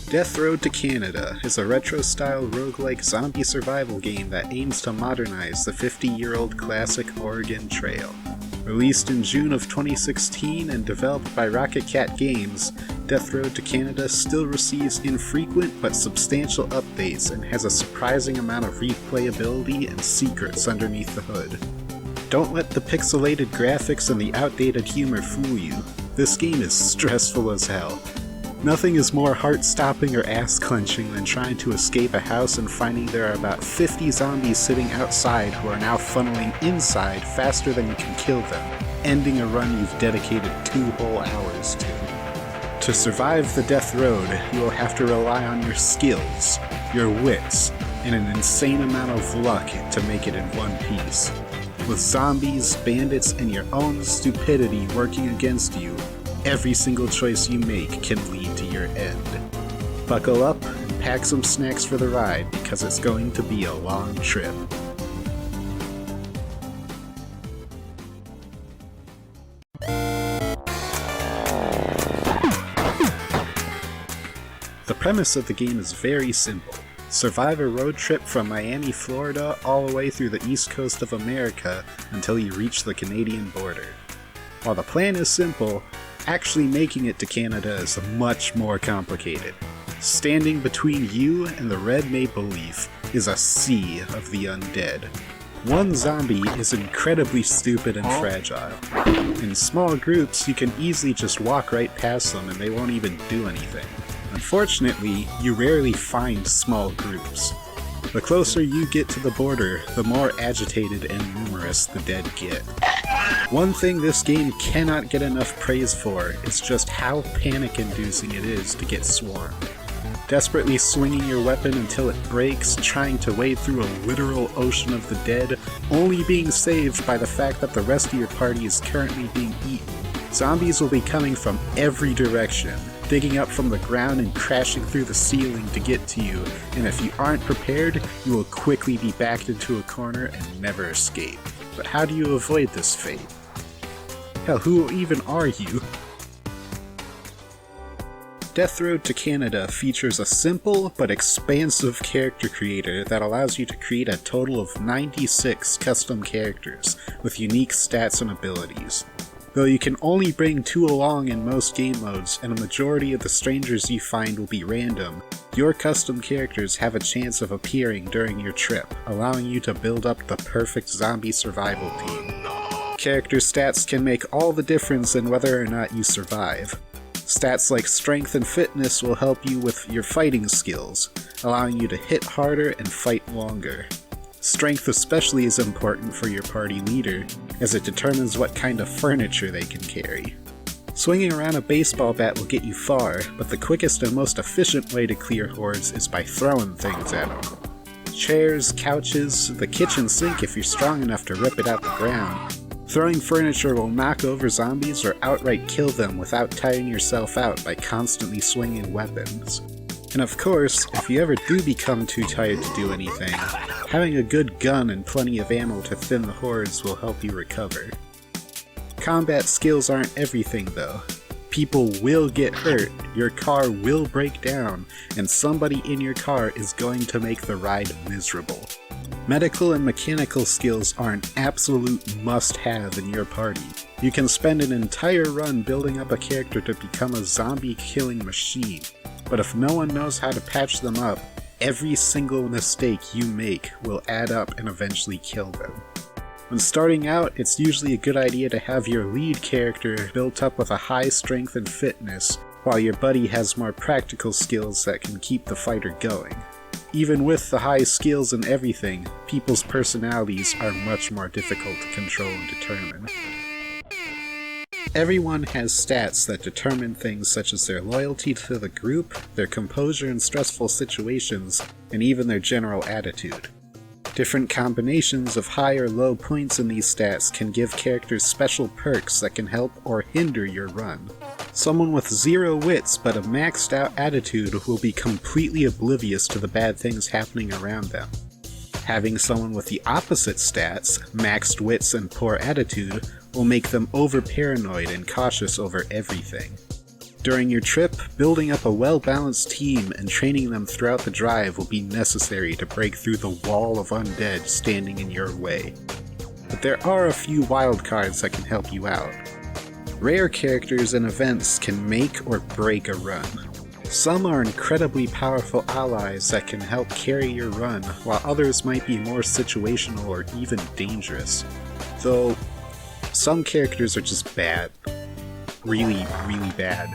Death Road to Canada is a retro-style roguelike zombie survival game that aims to modernize the 50-year-old classic Oregon Trail. Released in June of 2016 and developed by Rocket Cat Games, Death Road to Canada still receives infrequent but substantial updates and has a surprising amount of replayability and secrets underneath the hood. Don't let the pixelated graphics and the outdated humor fool you. This game is stressful as hell. Nothing is more heart-stopping or ass-clenching than trying to escape a house and finding there are about 50 zombies sitting outside who are now funneling inside faster than you can kill them, ending a run you've dedicated 2 whole hours to. To survive the death road, you will have to rely on your skills, your wits, and an insane amount of luck to make it in one piece. With zombies, bandits, and your own stupidity working against you, every single choice you make can lead to your end. Buckle up and pack some snacks for the ride because it's going to be a long trip. The premise of the game is very simple. Survive a road trip from Miami, Florida all the way through the east coast of America until you reach the Canadian border. While the plan is simple, actually making it to Canada is much more complicated. Standing between you and the red maple leaf is a sea of the undead. One zombie is incredibly stupid and fragile. In small groups, you can easily just walk right past them and they won't even do anything. Unfortunately, you rarely find small groups. The closer you get to the border, the more agitated and numerous the dead get. One thing this game cannot get enough praise for is just how panic-inducing it is to get swarmed. Desperately swinging your weapon until it breaks, trying to wade through a literal ocean of the dead, only being saved by the fact that the rest of your party is currently being eaten. Zombies will be coming from every direction, digging up from the ground and crashing through the ceiling to get to you, and if you aren't prepared, you will quickly be backed into a corner and never escape. But how do you avoid this fate? Hell, who even are you? Death Road to Canada features a simple but expansive character creator that allows you to create a total of 96 custom characters with unique stats and abilities. Though you can only bring 2 along in most game modes, and a majority of the strangers you find will be random, your custom characters have a chance of appearing during your trip, allowing you to build up the perfect zombie survival team. Character stats can make all the difference in whether or not you survive. Stats like strength and fitness will help you with your fighting skills, allowing you to hit harder and fight longer. Strength especially is important for your party leader, as it determines what kind of furniture they can carry. Swinging around a baseball bat will get you far, but the quickest and most efficient way to clear hordes is by throwing things at them. Chairs, couches, the kitchen sink if you're strong enough to rip it out the ground. Throwing furniture will knock over zombies or outright kill them without tiring yourself out by constantly swinging weapons. And of course, if you ever do become too tired to do anything, having a good gun and plenty of ammo to thin the hordes will help you recover. Combat skills aren't everything though. People will get hurt, your car will break down, and somebody in your car is going to make the ride miserable. Medical and mechanical skills are an absolute must-have in your party. You can spend an entire run building up a character to become a zombie-killing machine, but if no one knows how to patch them up, every single mistake you make will add up and eventually kill them. When starting out, it's usually a good idea to have your lead character built up with a high strength and fitness, while your buddy has more practical skills that can keep the fighter going. Even with the high skills and everything, people's personalities are much more difficult to control and determine. Everyone has stats that determine things such as their loyalty to the group, their composure in stressful situations, and even their general attitude. Different combinations of high or low points in these stats can give characters special perks that can help or hinder your run. Someone with 0 wits but a maxed out attitude will be completely oblivious to the bad things happening around them. Having someone with the opposite stats, maxed wits and poor attitude, will make them over-paranoid and cautious over everything. During your trip, building up a well-balanced team and training them throughout the drive will be necessary to break through the wall of undead standing in your way. But there are a few wildcards that can help you out. Rare characters and events can make or break a run. Some are incredibly powerful allies that can help carry your run, while others might be more situational or even dangerous. Though, some characters are just bad. Really, really bad.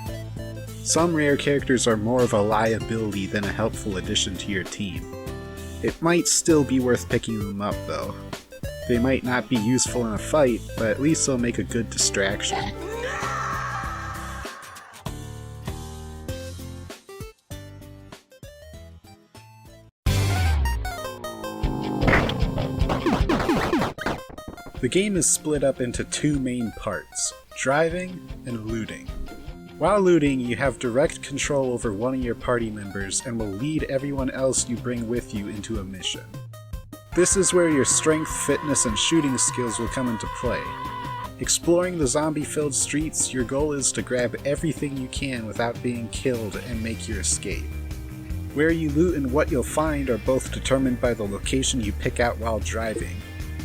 Some rare characters are more of a liability than a helpful addition to your team. It might still be worth picking them up though. They might not be useful in a fight, but at least they'll make a good distraction. The game is split up into two main parts, driving and looting. While looting, you have direct control over one of your party members and will lead everyone else you bring with you into a mission. This is where your strength, fitness, and shooting skills will come into play. Exploring the zombie-filled streets, your goal is to grab everything you can without being killed and make your escape. Where you loot and what you'll find are both determined by the location you pick out while driving.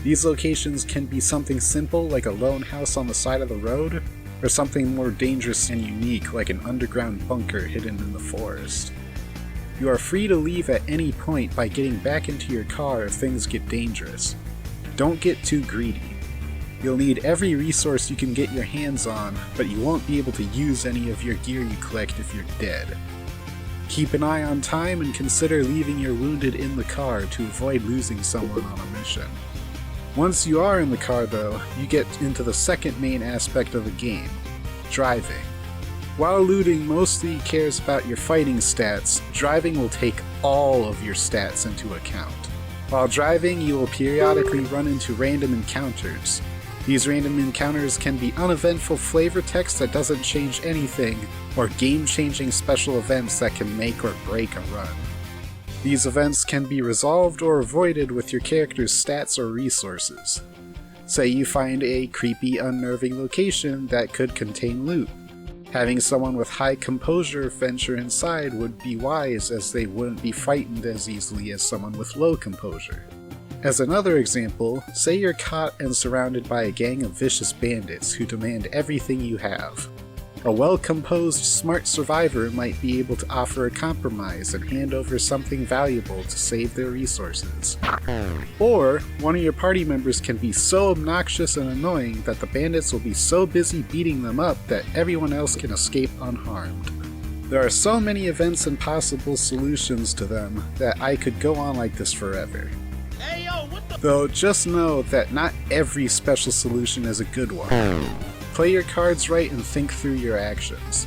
These locations can be something simple like a lone house on the side of the road, or something more dangerous and unique like an underground bunker hidden in the forest. You are free to leave at any point by getting back into your car if things get dangerous. Don't get too greedy. You'll need every resource you can get your hands on, but you won't be able to use any of your gear you collect if you're dead. Keep an eye on time and consider leaving your wounded in the car to avoid losing someone on a mission. Once you are in the car though, you get into the second main aspect of the game, driving. While looting mostly cares about your fighting stats, driving will take all of your stats into account. While driving, you will periodically run into random encounters. These random encounters can be uneventful flavor text that doesn't change anything, or game-changing special events that can make or break a run. These events can be resolved or avoided with your character's stats or resources. Say you find a creepy, unnerving location that could contain loot. Having someone with high composure venture inside would be wise, as they wouldn't be frightened as easily as someone with low composure. As another example, say you're caught and surrounded by a gang of vicious bandits who demand everything you have. A well-composed, smart survivor might be able to offer a compromise and hand over something valuable to save their resources. Or, one of your party members can be so obnoxious and annoying that the bandits will be so busy beating them up that everyone else can escape unharmed. There are so many events and possible solutions to them that I could go on like this forever. Though just know that not every special solution is a good one. Play your cards right and think through your actions.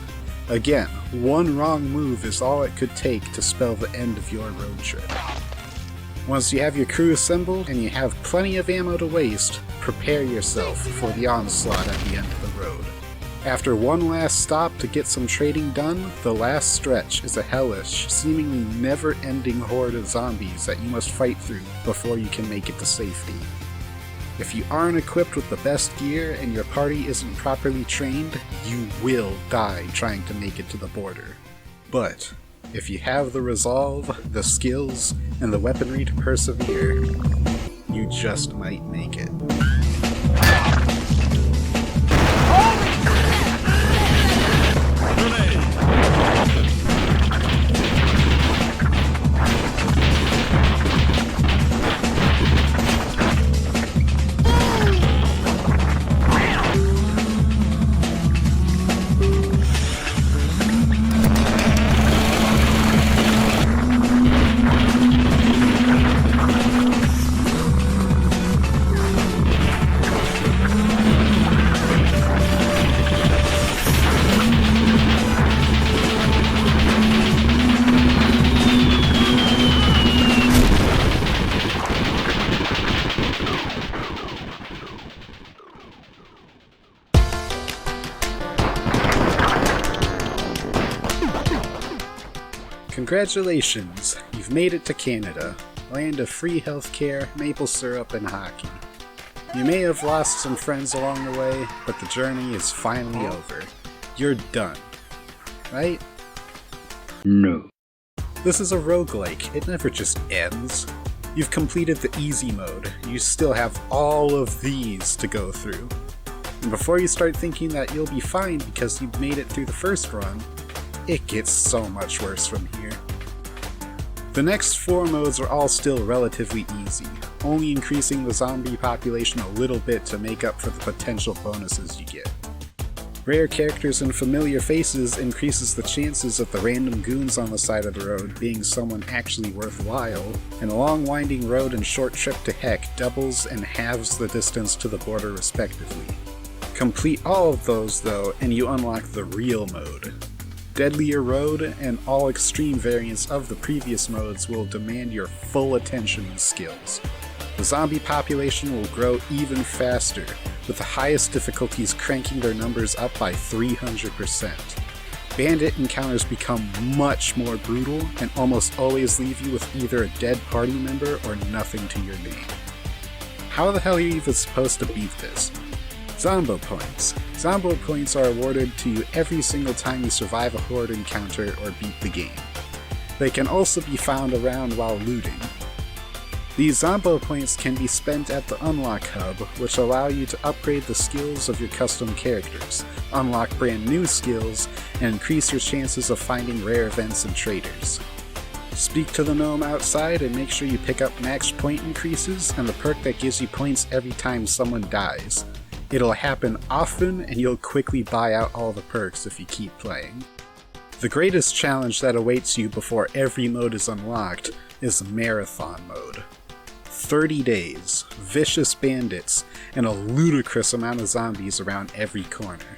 Again, one wrong move is all it could take to spell the end of your road trip. Once you have your crew assembled and you have plenty of ammo to waste, prepare yourself for the onslaught at the end of the road. After one last stop to get some trading done, the last stretch is a hellish, seemingly never-ending horde of zombies that you must fight through before you can make it to safety. If you aren't equipped with the best gear and your party isn't properly trained, you will die trying to make it to the border. But if you have the resolve, the skills, and the weaponry to persevere, you just might make it. Congratulations, you've made it to Canada, land of free healthcare, maple syrup, and hockey. You may have lost some friends along the way, but the journey is finally over. You're done. right? No. This is a roguelike, it never just ends. You've completed the easy mode, you still have all of these to go through. And before you start thinking that you'll be fine because you've made it through the first run, it gets so much worse from here. The next 4 modes are all still relatively easy, only increasing the zombie population a little bit to make up for the potential bonuses you get. Rare characters and familiar faces increases the chances of the random goons on the side of the road being someone actually worthwhile, and a long winding road and short trip to Heck doubles and halves the distance to the border respectively. Complete all of those though, and you unlock the real mode. Deadlier Road and all extreme variants of the previous modes will demand your full attention and skills. The zombie population will grow even faster, with the highest difficulties cranking their numbers up by 300%. Bandit encounters become much more brutal and almost always leave you with either a dead party member or nothing to your name. How the hell are you even supposed to beat this? Zombo points. Zombo points are awarded to you every single time you survive a horde encounter or beat the game. They can also be found around while looting. These Zombo points can be spent at the Unlock Hub, which allow you to upgrade the skills of your custom characters, unlock brand new skills, and increase your chances of finding rare events and traders. Speak to the gnome outside and make sure you pick up max point increases and the perk that gives you points every time someone dies. It'll happen often and you'll quickly buy out all the perks if you keep playing. The greatest challenge that awaits you before every mode is unlocked is Marathon mode. 30 days, vicious bandits, and a ludicrous amount of zombies around every corner.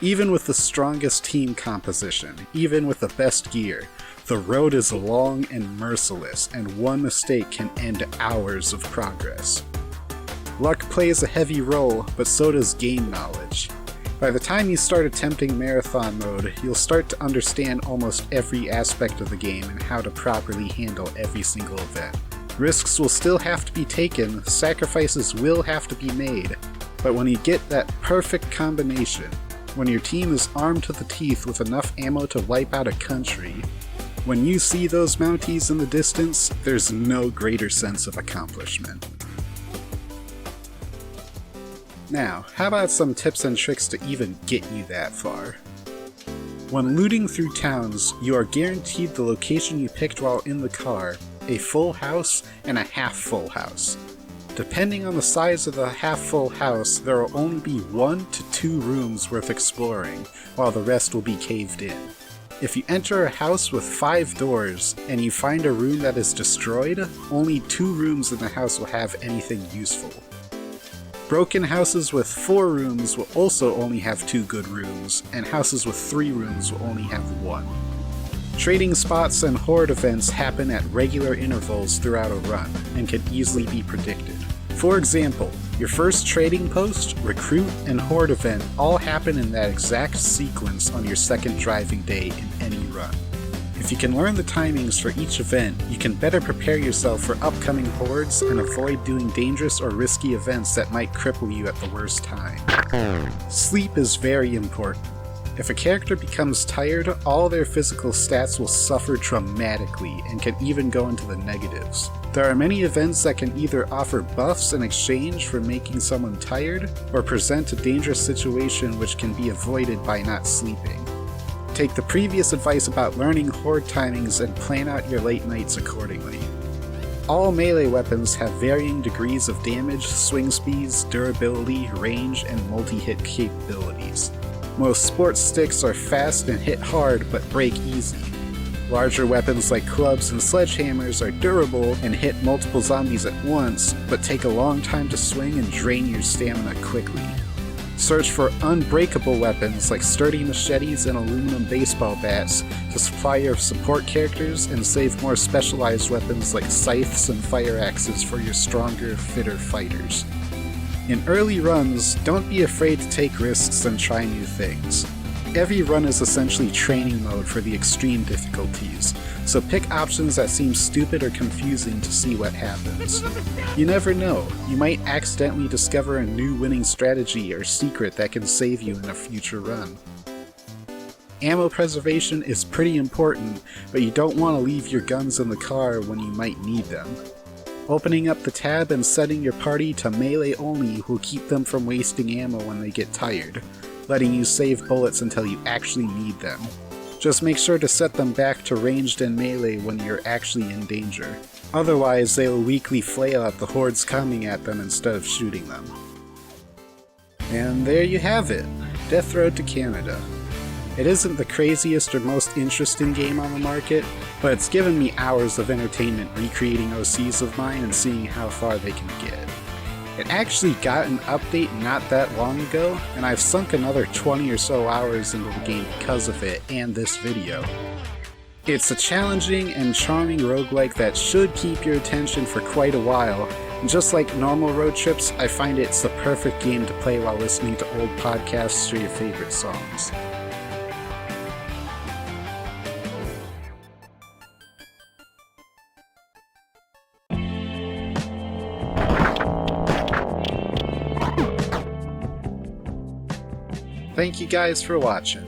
Even with the strongest team composition, even with the best gear, the road is long and merciless, and one mistake can end hours of progress. Luck plays a heavy role, but so does game knowledge. By the time you start attempting Marathon mode, you'll start to understand almost every aspect of the game and how to properly handle every single event. Risks will still have to be taken, sacrifices will have to be made, but when you get that perfect combination, when your team is armed to the teeth with enough ammo to wipe out a country, when you see those Mounties in the distance, there's no greater sense of accomplishment. Now, how about some tips and tricks to even get you that far? When looting through towns, you are guaranteed the location you picked while in the car, a full house, and a half-full house. Depending on the size of the half-full house, there will only be 1 to 2 rooms worth exploring, while the rest will be caved in. If you enter a house with 5 doors, and you find a room that is destroyed, only 2 rooms in the house will have anything useful. Broken houses with 4 rooms will also only have 2 good rooms, and houses with 3 rooms will only have 1. Trading spots and horde events happen at regular intervals throughout a run, and can easily be predicted. For example, your first trading post, recruit, and horde event all happen in that exact sequence on your second driving day in any run. If you can learn the timings for each event, you can better prepare yourself for upcoming hordes and avoid doing dangerous or risky events that might cripple you at the worst time. Sleep is very important. If a character becomes tired, all their physical stats will suffer dramatically and can even go into the negatives. There are many events that can either offer buffs in exchange for making someone tired, or present a dangerous situation which can be avoided by not sleeping. Take the previous advice about learning horde timings and plan out your late nights accordingly. All melee weapons have varying degrees of damage, swing speeds, durability, range, and multi-hit capabilities. Most sports sticks are fast and hit hard but break easy. Larger weapons like clubs and sledgehammers are durable and hit multiple zombies at once, but take a long time to swing and drain your stamina quickly. Search for unbreakable weapons like sturdy machetes and aluminum baseball bats to supply your support characters, and save more specialized weapons like scythes and fire axes for your stronger, fitter fighters. In early runs, don't be afraid to take risks and try new things. Every run is essentially training mode for the extreme difficulties, so pick options that seem stupid or confusing to see what happens. You never know, you might accidentally discover a new winning strategy or secret that can save you in a future run. Ammo preservation is pretty important, but you don't want to leave your guns in the car when you might need them. Opening up the tab and setting your party to melee only will keep them from wasting ammo when they get tired, letting you save bullets until you actually need them. Just make sure to set them back to ranged and melee when you're actually in danger. Otherwise, they will weakly flail at the hordes coming at them instead of shooting them. And there you have it, Death Road to Canada. It isn't the craziest or most interesting game on the market, but it's given me hours of entertainment recreating OCs of mine and seeing how far they can get. It actually got an update not that long ago, and I've sunk another 20 or so hours into the game because of it and this video. It's a challenging and charming roguelike that should keep your attention for quite a while, and just like normal road trips, I find it's the perfect game to play while listening to old podcasts or your favorite songs. Thank you guys for watching.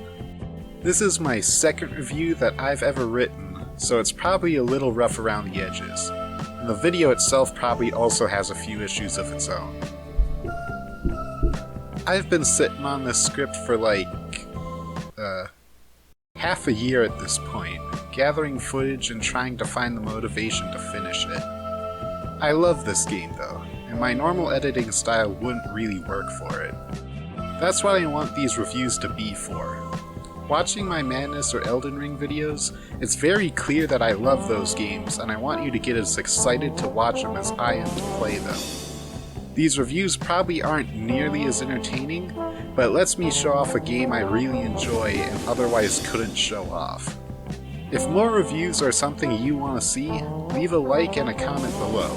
This is my second review that I've ever written, so it's probably a little rough around the edges. And the video itself probably also has a few issues of its own. I've been sitting on this script for like, half a year at this point, gathering footage and trying to find the motivation to finish it. I love this game though, and my normal editing style wouldn't really work for it. That's what I want these reviews to be for. Watching my Madness or Elden Ring videos, it's very clear that I love those games, and I want you to get as excited to watch them as I am to play them. These reviews probably aren't nearly as entertaining, but it lets me show off a game I really enjoy and otherwise couldn't show off. If more reviews are something you want to see, leave a like and a comment below.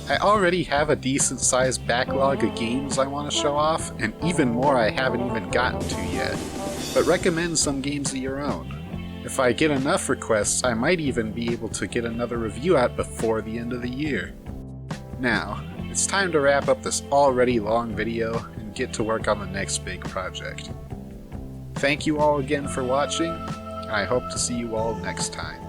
I already have a decent sized backlog of games I want to show off, and even more I haven't even gotten to yet, but recommend some games of your own. If I get enough requests, I might even be able to get another review out before the end of the year. Now, it's time to wrap up this already long video and get to work on the next big project. Thank you all again for watching, and I hope to see you all next time.